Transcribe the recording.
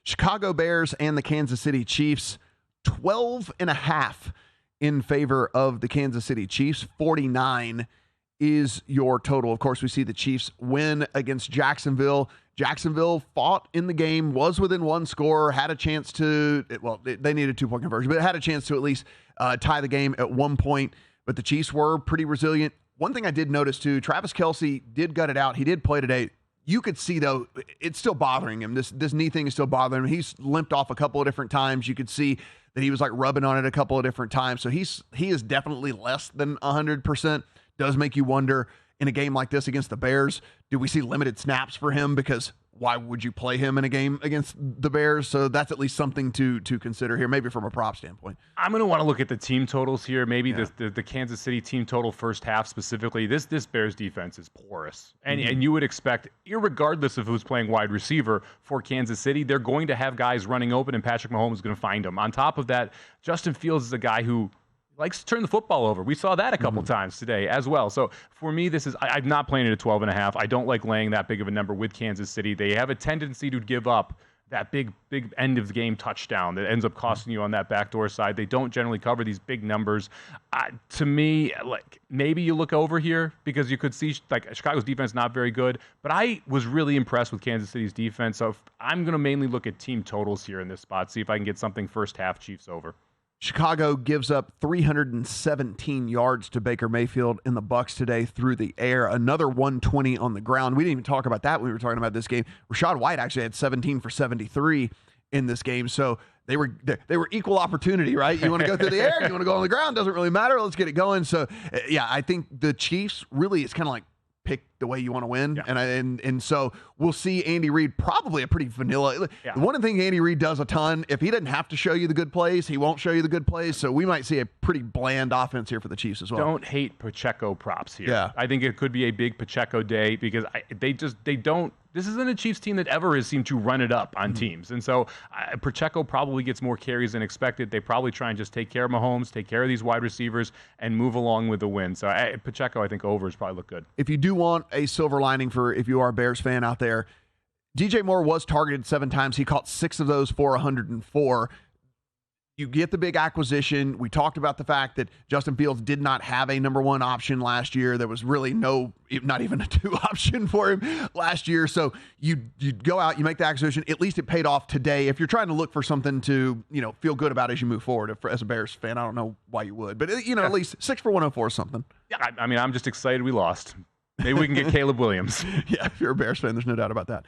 Chicago Bears and the Kansas City Chiefs, 12.5 in favor of the Kansas City Chiefs. 49 is your total. Of course, we see the Chiefs win against Jacksonville. Jacksonville fought in the game, was within one score, had a chance to, well, they needed a 2-point conversion, but had a chance to at least tie the game at one point. But the Chiefs were pretty resilient. One thing I did notice, too, Travis Kelce did gut it out. He did play today. You could see, though, it's still bothering him. This knee thing is still bothering him. He's limped off a couple of different times. You could see that he was, like, rubbing on it a couple of different times. So he is definitely less than 100%. Does make you wonder, in a game like this against the Bears, do we see limited snaps for him? Because why would you play him in a game against the Bears? So that's at least something to consider here, maybe from a prop standpoint. I'm going to want to look at the team totals here. Maybe the Kansas City team total first half specifically. This Bears defense is porous. And you would expect, irregardless of who's playing wide receiver for Kansas City, they're going to have guys running open, and Patrick Mahomes is going to find them. On top of that, Justin Fields is a guy who likes to turn the football over. We saw that a couple times today as well. So for me, I'm not playing it at 12.5. I don't like laying that big of a number with Kansas City. They have a tendency to give up that big end of the game touchdown that ends up costing you on that backdoor side. They don't generally cover these big numbers. To me, like, maybe you look over here because you could see, like, Chicago's defense not very good, but I was really impressed with Kansas City's defense. So I'm going to mainly look at team totals here in this spot, see if I can get something first half Chiefs over. Chicago gives up 317 yards to Baker Mayfield in the Bucs today through the air. Another 120 on the ground. We didn't even talk about that when we were talking about this game. Rachaad White actually had 17 for 73 in this game. So they were equal opportunity, right? You want to go through the air, you want to go on the ground, doesn't really matter. Let's get it going. So, yeah, I think the Chiefs really, it's kind of like pick the way you want to win. Yeah. And so we'll see Andy Reid probably a pretty vanilla. Yeah. One of the things Andy Reid does a ton, if he doesn't have to show you the good plays, he won't show you the good plays. So we might see a pretty bland offense here for the Chiefs as well. Don't hate Pacheco props here. Yeah. I think it could be a big Pacheco day because they don't. This isn't a Chiefs team that ever has seemed to run it up on teams. And so Pacheco probably gets more carries than expected. They probably try and just take care of Mahomes, take care of these wide receivers, and move along with the win. So Pacheco, I think, overs probably look good. If you do want a silver lining for if you are a Bears fan out there, DJ Moore was targeted 7 times. He caught 6 of those for 104. You get the big acquisition. We talked about the fact that Justin Fields did not have a number 1 option last year. There was really not even a 2 option for him last year. So you go out, you make the acquisition. At least it paid off today. If you're trying to look for something to feel good about as you move forward, as a Bears fan, I don't know why you would, but at least 6 for 104 is something. Yeah, I mean, I'm just excited we lost. Maybe we can get Caleb Williams. Yeah, if you're a Bears fan, there's no doubt about that.